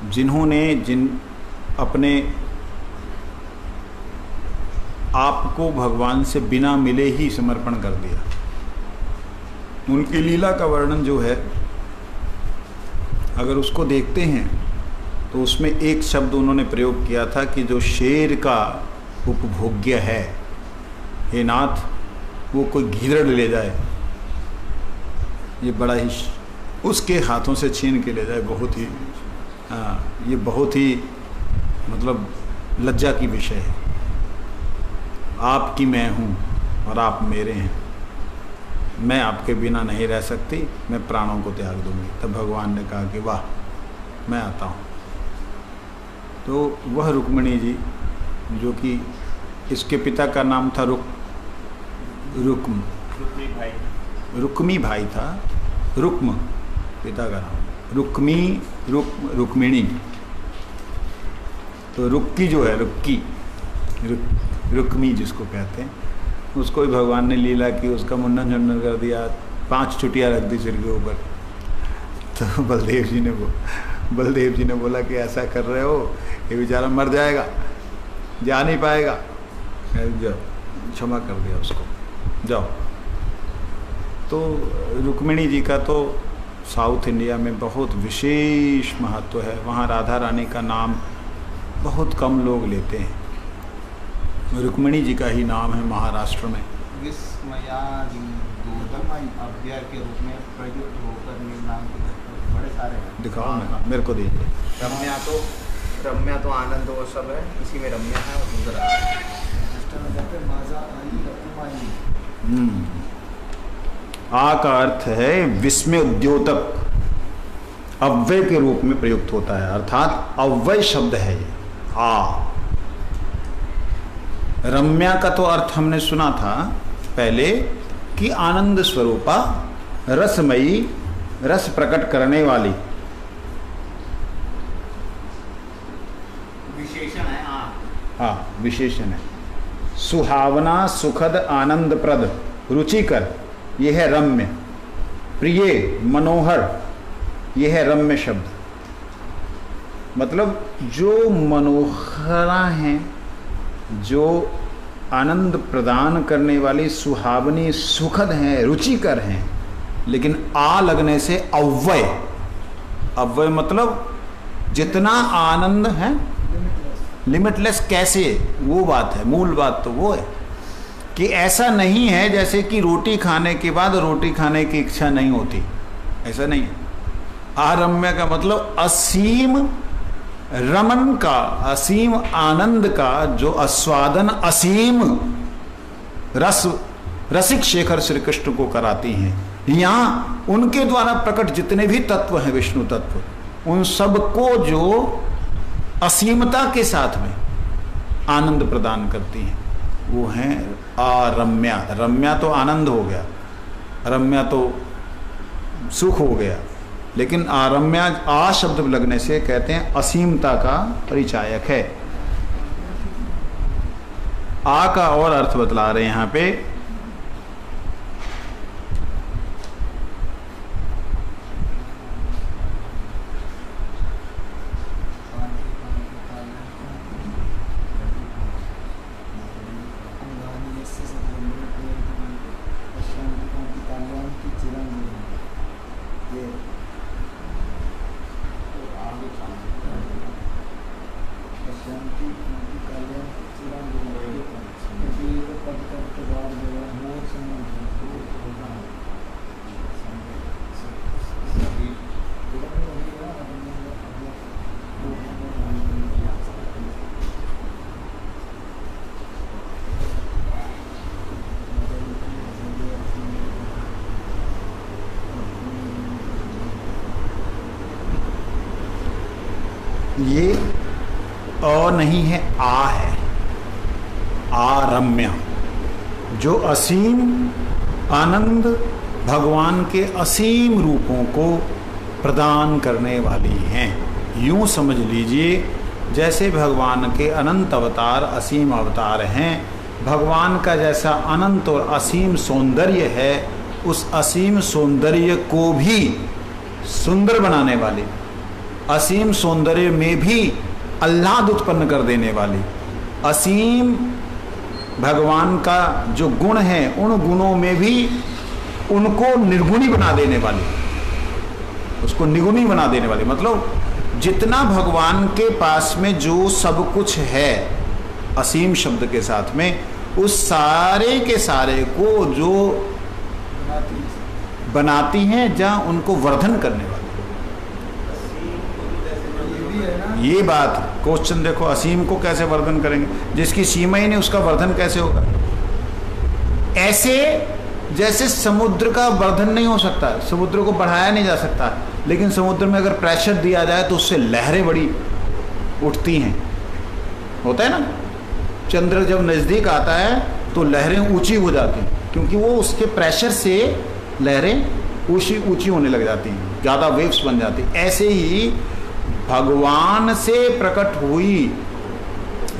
S1: जिन्होंने जिन अपने आप को भगवान से बिना मिले ही समर्पण कर दिया, उनकी लीला का वर्णन जो है अगर उसको देखते हैं तो उसमें एक शब्द उन्होंने प्रयोग किया था कि जो शेर का उपभोग्य है, हे नाथ, वो कोई गीदड़ ले जाए, ये बड़ा ही उसके हाथों से छीन के ले जाए, बहुत ही ये बहुत ही मतलब लज्जा की विषय है। आपकी मैं हूँ और आप मेरे हैं, मैं आपके बिना नहीं रह सकती, मैं प्राणों को त्याग दूंगी। तब भगवान ने कहा कि वाह, मैं आता हूँ। तो वह रुक्मिणी जी जो कि इसके पिता का नाम था रुक्मी भाई था, रुक्म पिता का नाम, रुक्मिणी। तो रुक्की जो है, रुक्मी जिसको कहते हैं, उसको भी भगवान ने लीला की, उसका मुंडन झुंडन कर दिया, 5 चुटिया रख दी सिर के ऊपर। तो बलदेव जी ने बोला कि ऐसा कर रहे हो, ये बेचारा मर जाएगा, जा नहीं पाएगा, जाओ, क्षमा कर दिया उसको, जाओ। तो रुक्मिणी जी का तो साउथ इंडिया में बहुत विशेष महत्व है। वहाँ राधा रानी का नाम बहुत कम लोग लेते हैं। रुक्मिणी जी का ही नाम है महाराष्ट्र में।
S4: विस्मयादिदूतम अव्यय के रूप में प्रयुक्त होकर निर्नाम के बड़े सारे हैं।
S1: दिखाओ ना, मेरे को दीजिए।
S4: रम्या तो आनंद वो सब है, इसी में रम्या है और दूसरा
S2: माजा आई रकुमाई।
S1: आ का अर्थ है विस्मय उद्योतक, अव्यय के रूप में प्रयुक्त होता है, अर्थात अव्यय शब्द है ये आ। रम्या का तो अर्थ हमने सुना था पहले कि आनंद स्वरूपा, रसमयी, रस प्रकट करने वाली।
S4: विशेषण है आ।
S1: हाँ, विशेषण है। सुहावना, सुखद, आनंदप्रद, रुचिकर, यह है रम्य। प्रिय, मनोहर, यह है रम्य शब्द। मतलब जो मनोहरा हैं, जो आनंद प्रदान करने वाली, सुहावनी, सुखद हैं, रुचिकर हैं, लेकिन आ लगने से अव्यय। अव्यय मतलब जितना आनंद है लिमिटलेस कैसे, वो बात है, मूल बात तो वो है कि ऐसा नहीं है जैसे कि रोटी खाने के बाद रोटी खाने की इच्छा नहीं होती, ऐसा नहीं है। आरम्य का मतलब असीम रमन का, असीम आनंद का जो आस्वादन असीम रसिक शेखर श्री कृष्ण को कराती हैं। यहाँ उनके द्वारा प्रकट जितने भी तत्व हैं, विष्णु तत्व, उन सबको जो असीमता के साथ में आनंद प्रदान करती हैं, वो हैं आरम्या। रम्या तो आनंद हो गया, रम्या तो सुख हो गया, लेकिन आरम्या आ शब्द लगने से कहते हैं असीमता का परिचायक है। आ का और अर्थ बतला रहे हैं यहाँ पे। ये अ नहीं है, आ है। आरम्या जो असीम आनंद, भगवान के असीम रूपों को प्रदान करने वाली हैं। यूं समझ लीजिए जैसे भगवान के अनंत अवतार, असीम अवतार हैं, भगवान का जैसा अनंत और असीम सौंदर्य है, उस असीम सौंदर्य को भी सुंदर बनाने वाली, असीम सौंदर्य में भी आह्लाद उत्पन्न कर देने वाली, असीम भगवान का जो गुण है उन गुणों में भी उनको निर्गुणी बना देने वाली, उसको निगुणी बना देने वाली। मतलब जितना भगवान के पास में जो सब कुछ है असीम शब्द के साथ में, उस सारे के सारे को जो बनाती हैं, जहाँ उनको वर्धन करने वाली। ये बात क्वेश्चन देखो, असीम को कैसे वर्धन करेंगे? जिसकी सीमा ही नहीं उसका वर्धन कैसे होगा? ऐसे जैसे समुद्र का वर्धन नहीं हो सकता, समुद्र को बढ़ाया नहीं जा सकता, लेकिन समुद्र में अगर प्रेशर दिया जाए तो उससे लहरें बड़ी उठती हैं, होता है ना। चंद्र जब नज़दीक आता है तो लहरें ऊंची हो जाती हैं, क्योंकि वो उसके प्रेशर से लहरें ऊंची होने लग जाती हैं, ज़्यादा वेव्स बन जाती हैं। ऐसे ही भगवान से प्रकट हुई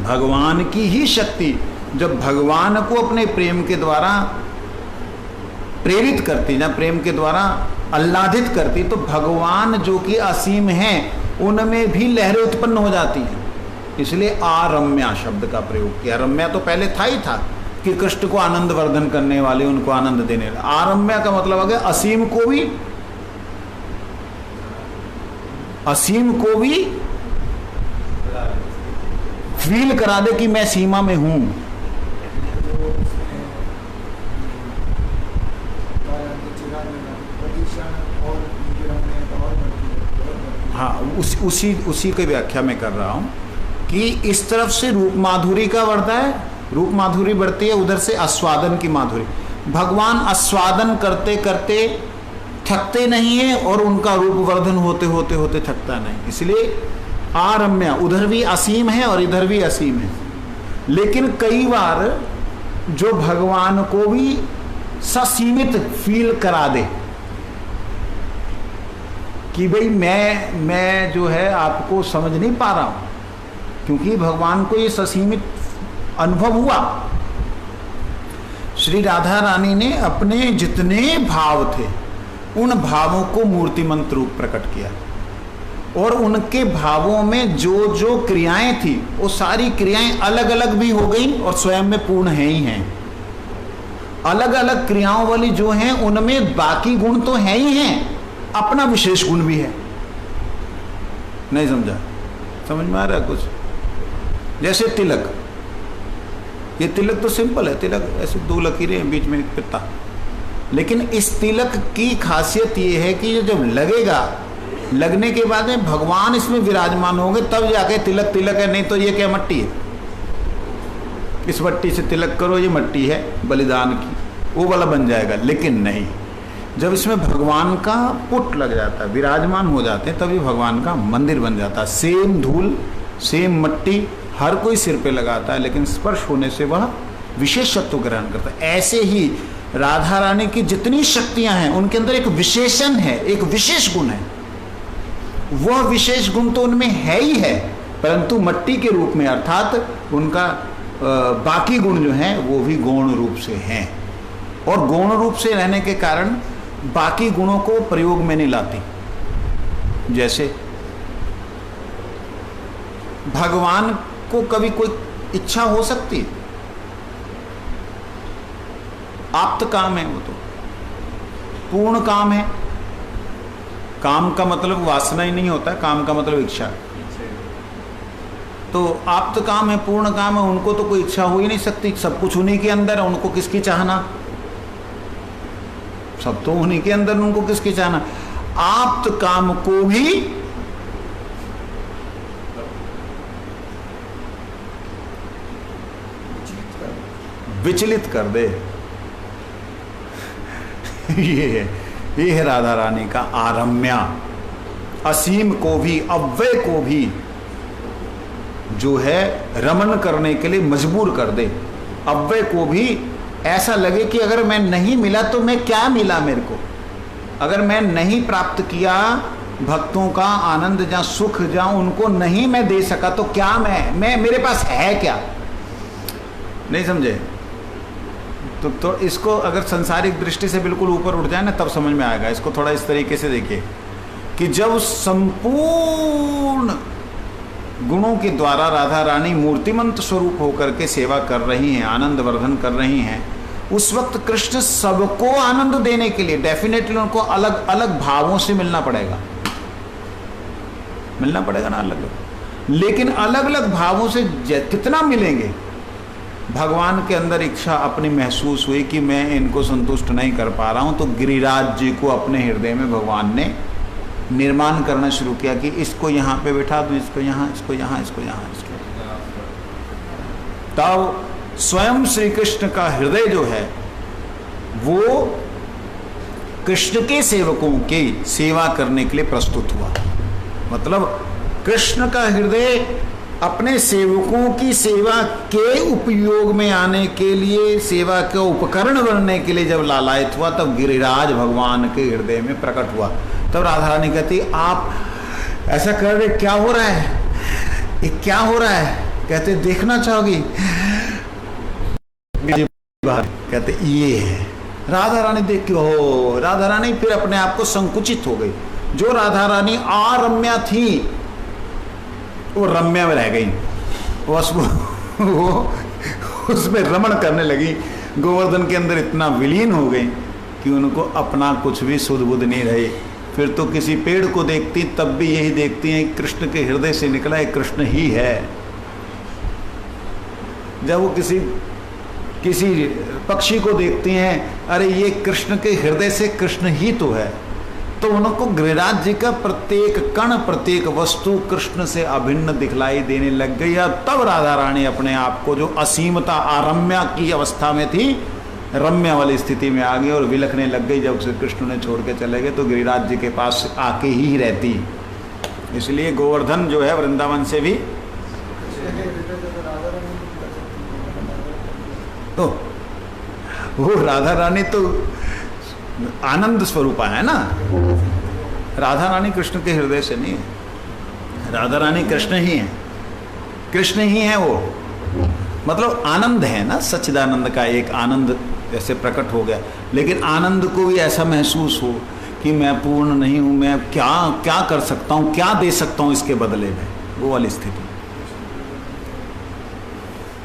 S1: भगवान की ही शक्ति जब भगवान को अपने प्रेम के द्वारा प्रेरित करती, ना प्रेम के द्वारा आह्लादित करती, तो भगवान जो कि असीम हैं उनमें भी लहरें उत्पन्न हो जाती हैं। इसलिए आरम्या शब्द का प्रयोग किया। रम्या तो पहले था ही था कि कृष्ण को आनंद वर्धन करने वाले, उनको आनंद देने वाले। आरम्या का मतलब आ गया असीम को भी फील करा दे कि मैं सीमा में हूं, हाँ, उसी की व्याख्या में कर रहा हूँ कि इस तरफ से रूप माधुरी का बढ़ता है, रूप माधुरी बढ़ती है, उधर से आस्वादन की माधुरी। भगवान आस्वादन करते करते थकते नहीं है और उनका रूप वर्धन होते होते होते थकता नहीं, इसलिए आरम्य उधर भी असीम है और इधर भी असीम है। लेकिन कई बार जो भगवान को भी ससीमित फील करा दे कि भाई मैं जो है आपको समझ नहीं पा रहा हूं, क्योंकि भगवान को ये ससीमित अनुभव हुआ। श्री राधा रानी ने अपने जितने भाव थे उन भावों को मूर्तिमंत रूप प्रकट किया, और उनके भावों में जो जो क्रियाएं थी वो सारी क्रियाएं अलग अलग भी हो गई और स्वयं में पूर्ण है ही हैं। अलग अलग क्रियाओं वाली जो हैं उनमें बाकी गुण तो है ही हैं, अपना विशेष गुण भी है। नहीं समझा? समझ में आ रहा है कुछ? जैसे तिलक, ये तिलक तो सिंपल है, तिलक ऐसे दो लकीरें हैं, बीच में एक पित्ता। लेकिन इस तिलक की खासियत ये है कि ये जब लगेगा, लगने के बाद में भगवान इसमें विराजमान होंगे तब जाके तिलक तिलक है, नहीं तो ये क्या मट्टी है। इस मट्टी से तिलक करो, ये मट्टी है बलिदान की, वो वाला बन जाएगा। लेकिन नहीं, जब इसमें भगवान का पुट लग जाता है, विराजमान हो जाते हैं, तभी भगवान का मंदिर बन जाता है। सेम धूल, सेम मट्टी हर कोई सिर पे लगाता है, लेकिन स्पर्श होने से वह विशेषत्व ग्रहण करता है। ऐसे ही राधा रानी की जितनी शक्तियां हैं उनके अंदर एक विशेषण है, एक विशेष गुण है। वह विशेष गुण तो उनमें है ही है, परंतु मट्टी के रूप में, अर्थात उनका बाकी गुण जो हैं वो भी गौण रूप से हैं, और गौण रूप से रहने के कारण बाकी गुणों को प्रयोग में नहीं लाती। जैसे भगवान को कभी कोई इच्छा हो सकती है? आप्त काम है, वो तो पूर्ण काम है। काम का मतलब वासना ही नहीं होता है, काम का मतलब इच्छा। तो आप्त काम है, पूर्ण काम है, उनको तो कोई इच्छा हो ही नहीं सकती, सब कुछ उन्हीं के अंदर है, उनको किसकी चाहना? सब तो उन्हीं के अंदर, उनको किसकी चाहना? आप्त काम को भी विचलित कर दे। ये है राधा रानी का आरम्या। असीम को भी, अव्यय को भी जो है रमन करने के लिए मजबूर कर दे। अव्यय को भी ऐसा लगे कि अगर मैं नहीं मिला तो मैं क्या मिला मेरे को, अगर मैं नहीं प्राप्त किया भक्तों का आनंद, जहां सुख, जहां उनको नहीं मैं दे सका, तो क्या मैं मेरे पास है क्या? नहीं समझे? तो इसको अगर सांसारिक दृष्टि से बिल्कुल ऊपर उठ जाए ना, तब समझ में आएगा। इसको थोड़ा इस तरीके से देखिए कि जब संपूर्ण गुणों के द्वारा राधा रानी मूर्तिमंत स्वरूप होकर के सेवा कर रही हैं, आनंद वर्धन कर रही हैं, उस वक्त कृष्ण सबको आनंद देने के लिए डेफिनेटली उनको अलग अलग भावों से मिलना पड़ेगा ना, अलग। लेकिन अलग अलग भावों से कितना मिलेंगे? भगवान के अंदर इच्छा अपनी महसूस हुई कि मैं इनको संतुष्ट नहीं कर पा रहा हूं, तो गिरिराज जी को अपने हृदय में भगवान ने निर्माण करना शुरू किया कि इसको यहाँ पे बैठा दूं, इसको यहाँ, इसको यहाँ, इसको यहाँ, इसको। तब स्वयं श्री कृष्ण का हृदय जो है वो कृष्ण के सेवकों की सेवा करने के लिए प्रस्तुत हुआ। मतलब कृष्ण का हृदय अपने सेवकों की सेवा के उपयोग में आने के लिए, सेवा का उपकरण बनने के लिए जब लालायित हुआ, तब गिरिराज भगवान के हृदय में प्रकट हुआ। तब राधा रानी कहती, आप ऐसा कर रहे, क्या हो रहा है, ये क्या हो रहा है? कहते देखना चाहोगी? कहते ये है। राधा रानी देख के हो, राधा रानी फिर अपने आप को संकुचित हो गई। जो राधा रानी आरम्या थी वो रम्या में रह गई, बस वो उसमें रमण करने लगी, गोवर्धन के अंदर इतना विलीन हो गई कि उनको अपना कुछ भी सुध बुध नहीं रही। फिर तो किसी पेड़ को देखती तब भी यही देखती हैं कृष्ण के हृदय से निकला है, कृष्ण ही है। जब वो किसी पक्षी को देखती हैं, अरे ये कृष्ण के हृदय से कृष्ण ही तो है। तो उनको गिरिराज जी का प्रत्येक कण प्रत्येक वस्तु कृष्ण से अभिन्न दिखलाई देने लग गई। और तब राधा रानी अपने आप को जो असीमता आरम्या की अवस्था में थी, रम्या वाली स्थिति में आ गई और विलखने लग गई। जब श्री कृष्ण ने छोड़ के चले गए तो गिरिराज जी के पास आके ही रहती। इसलिए गोवर्धन जो है वृंदावन से भी तो वो राधा रानी तो आनंद स्वरूपा है ना। राधा रानी कृष्ण के हृदय से नहीं है, राधा रानी कृष्ण ही है, कृष्ण ही है वो। मतलब आनंद है ना, सच्चिदानंद का एक आनंद जैसे प्रकट हो गया। लेकिन आनंद को भी ऐसा महसूस हो कि मैं पूर्ण नहीं हूं, मैं क्या क्या कर सकता हूं, क्या दे सकता हूं इसके बदले में, वो वाली स्थिति।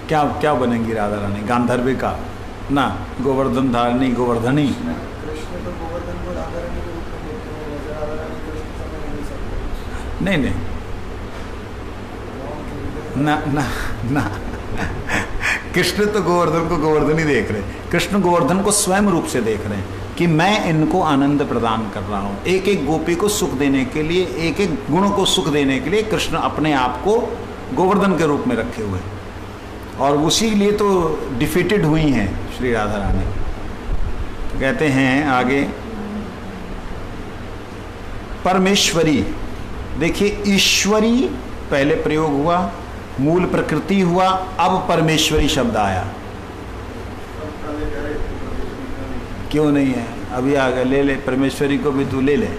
S1: क्या क्या बनेंगी राधा रानी? गांधर्विका ना, गोवर्धन धारणी, गोवर्धनी।
S2: कृष्ण तो गोवर्धन को राधा रानी के रूप में देखते हैं, वैसे राधा रानी कृष्ण समझ नहीं सकते।
S1: नहीं नहीं ना ना ना, कृष्ण तो गोवर्धन को गोवर्धन ही देख रहे, कृष्ण गोवर्धन को स्वयं रूप से देख रहे हैं कि मैं इनको आनंद प्रदान कर रहा हूँ। एक एक गोपी को सुख देने के लिए, एक एक गुण को सुख देने के लिए कृष्ण अपने आप को गोवर्धन के रूप में रखे हुए हैं। और उसी लिए तो डिफीटेड हुई हैं श्री राधा रानी। तो कहते हैं आगे, परमेश्वरी। देखिए ईश्वरी पहले प्रयोग हुआ, मूल प्रकृति हुआ, अब परमेश्वरी शब्द आया। क्यों नहीं है? अभी आ गया, ले ले परमेश्वरी को भी तू ले ले।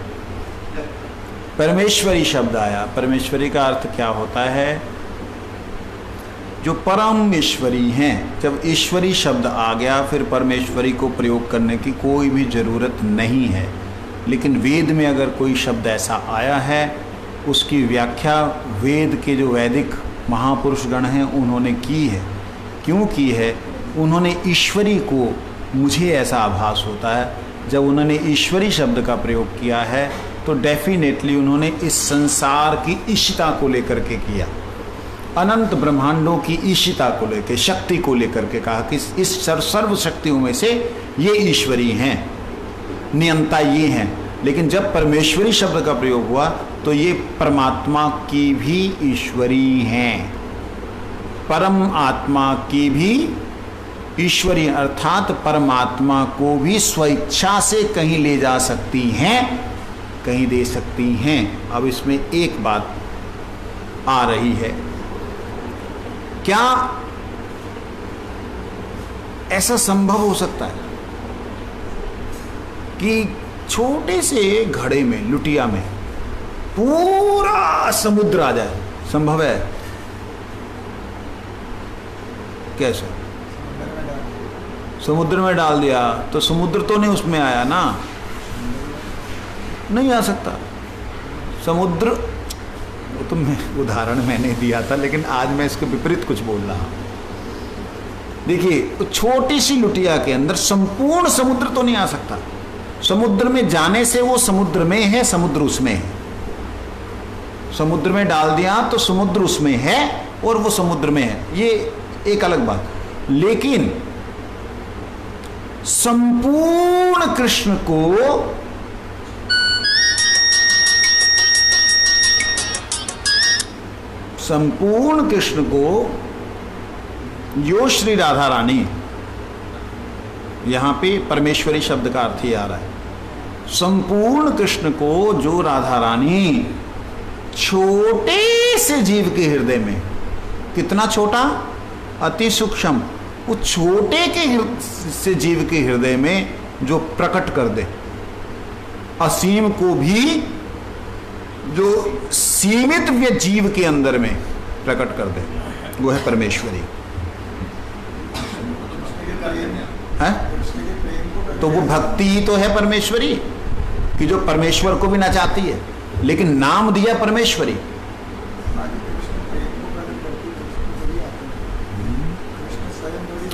S1: परमेश्वरी शब्द आया। परमेश्वरी का अर्थ क्या होता है? जो परम ईश्वरी हैं। जब ईश्वरी शब्द आ गया फिर परमेश्वरी को प्रयोग करने की कोई भी ज़रूरत नहीं है। लेकिन वेद में अगर कोई शब्द ऐसा आया है, उसकी व्याख्या वेद के जो वैदिक महापुरुष गण हैं उन्होंने की है। क्यों की है? उन्होंने ईश्वरी को, मुझे ऐसा आभास होता है, जब उन्होंने ईश्वरी शब्द का प्रयोग किया है तो डेफिनेटली उन्होंने इस संसार की ईशिता को लेकर के किया, अनंत ब्रह्मांडों की ईशिता को लेकर, शक्ति को लेकर के कहा कि इस सर्व शक्तियों में से ये ईश्वरी हैं, नियंता ये हैं। लेकिन जब परमेश्वरी शब्द का प्रयोग हुआ तो ये परमात्मा की भी ईश्वरी हैं, परम आत्मा की भी ईश्वरी, अर्थात परमात्मा को भी स्वेच्छा से कहीं ले जा सकती हैं, कहीं दे सकती हैं। अब इसमें एक बात आ रही है, क्या ऐसा संभव हो सकता है कि छोटे से घड़े में, लुटिया में पूरा समुद्र आ जाए? संभव है? कैसे? समुद्र में डाल दिया तो समुद्र तो नहीं उसमें आया ना, नहीं आ सकता समुद्र। वो तो मैं उदाहरण मैंने दिया था, लेकिन आज मैं इसके विपरीत कुछ बोल रहा हूं। देखिए, छोटी सी लुटिया के अंदर संपूर्ण समुद्र तो नहीं आ सकता। समुद्र में जाने से वो समुद्र में है, समुद्र उसमें है। समुद्र में डाल दिया तो समुद्र उसमें है और वो समुद्र में है, ये एक अलग बात। लेकिन संपूर्ण कृष्ण को यो श्री राधा रानी, यहां पे परमेश्वरी शब्द का अर्थ ही आ रहा है। संपूर्ण कृष्ण को जो राधा रानी छोटे से जीव के हृदय में, कितना छोटा? अति सूक्ष्म, वो छोटे के से जीव के हृदय में जो प्रकट कर दे, असीम को भी जो सीमित जीव के अंदर में प्रकट कर दे, वो है परमेश्वरी। है? तो वो भक्ति ही तो है परमेश्वरी, कि जो परमेश्वर को भी नचाती है, लेकिन नाम दिया परमेश्वरी।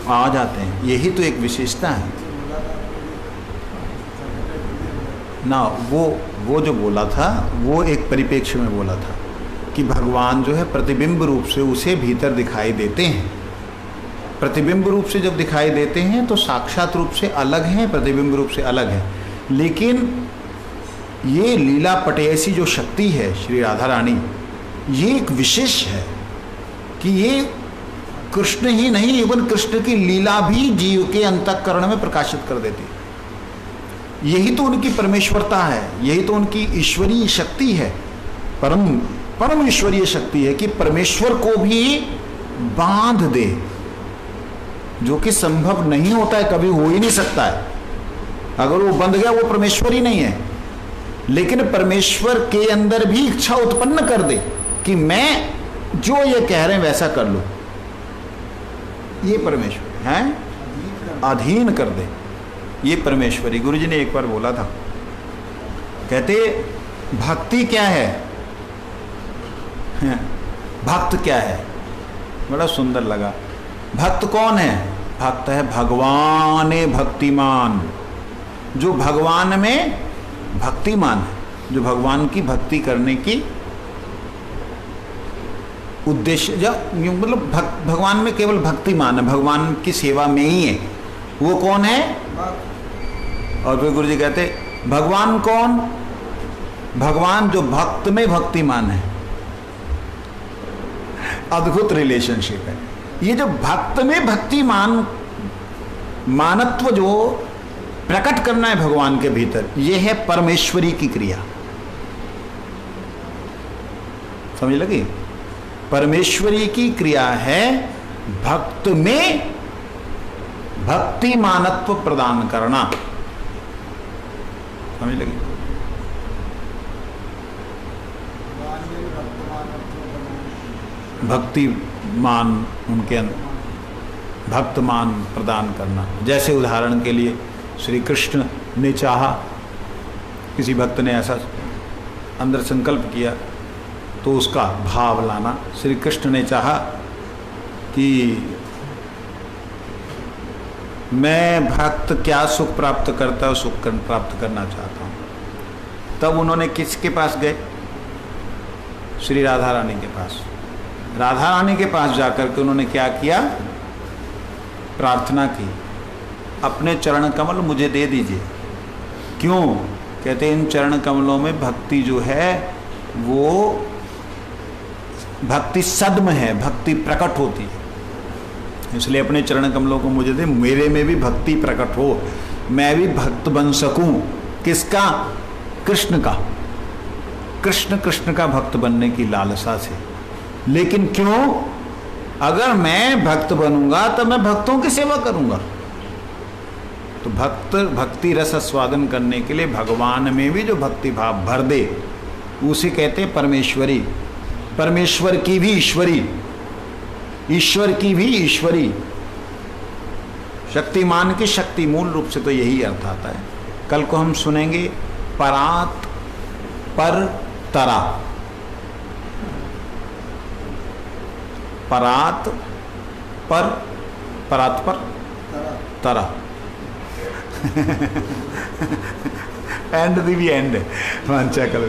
S1: आ जाते हैं, यही तो एक विशेषता है ना। वो जो बोला था वो एक परिप्रेक्ष्य में बोला था कि भगवान जो है प्रतिबिंब रूप से उसे भीतर दिखाई देते हैं। प्रतिबिंब रूप से जब दिखाई देते हैं तो साक्षात रूप से अलग हैं, प्रतिबिंब रूप से अलग है। लेकिन ये लीला पटेयसी जो शक्ति है श्री राधा रानी, ये एक विशेष है कि ये कृष्ण ही नहीं, एवं कृष्ण की लीला भी जीव के अंतःकरण में प्रकाशित कर देती। यही तो उनकी परमेश्वरता है, यही तो उनकी ईश्वरीय शक्ति है, परम ईश्वरीय शक्ति है कि परमेश्वर को भी बांध दे, जो कि संभव नहीं होता है, कभी हो ही नहीं सकता है। अगर वो बंध गया वो परमेश्वर ही नहीं है। लेकिन परमेश्वर के अंदर भी इच्छा उत्पन्न कर दे कि मैं जो ये कह रहे हैं वैसा कर लूं, ये परमेश्वर है, अधीन कर दे, ये परमेश्वरी। गुरु जी ने एक बार बोला था, कहते भक्ति क्या है, भक्त क्या है, बड़ा सुंदर लगा। भक्त कौन है? भक्त है भगवान भक्तिमान, जो भगवान में भक्तिमान है, जो भगवान की भक्ति करने की उद्देश्य, मतलब भगवान में केवल भक्तिमान है, भगवान की सेवा में ही है। वो कौन है? और फिर गुरु जी कहते भगवान कौन? भगवान जो भक्त में भक्तिमान है। अद्भुत रिलेशनशिप है ये। जो भक्त में भक्तिमान मानत्व जो प्रकट करना है भगवान के भीतर, यह है परमेश्वरी की क्रिया। समझ लगी? परमेश्वरी की क्रिया है भक्त में भक्ति मानत्व प्रदान करना। समझ लगी? भक्तिमान उनके अंदर भक्तमान प्रदान करना। जैसे उदाहरण के लिए श्री कृष्ण ने चाहा, किसी भक्त ने ऐसा अंदर संकल्प किया तो उसका भाव लाना। श्री कृष्ण ने चाहा कि मैं भक्त क्या सुख प्राप्त करता है, सुख प्राप्त करना चाहता हूँ। तब उन्होंने किसके पास गए? श्री राधा रानी के पास। राधा रानी के पास जाकर के उन्होंने क्या किया? प्रार्थना की, अपने चरण कमल मुझे दे दीजिए। क्यों? कहते इन चरण कमलों में भक्ति जो है वो भक्ति सद्म है, भक्ति प्रकट होती है, इसलिए अपने चरण कमलों को मुझे दे, मेरे में भी भक्ति प्रकट हो, मैं भी भक्त बन सकूं। किसका? कृष्ण का। कृष्ण का भक्त बनने की लालसा से। लेकिन क्यों? अगर मैं भक्त बनूंगा तो मैं भक्तों की सेवा करूंगा। तो भक्ति रस स्वादन करने के लिए भगवान में भी जो भक्ति भाव भर दे, उसे कहते हैं परमेश्वरी। परमेश्वर की भी ईश्वरी, ईश्वर की भी ईश्वरी, शक्तिमान की शक्ति। मूल रूप से तो यही अर्थ आता है। कल को हम सुनेंगे परात पर तरा। परात पर, परात पर तरा। एंड दी भी एंड वांछा कल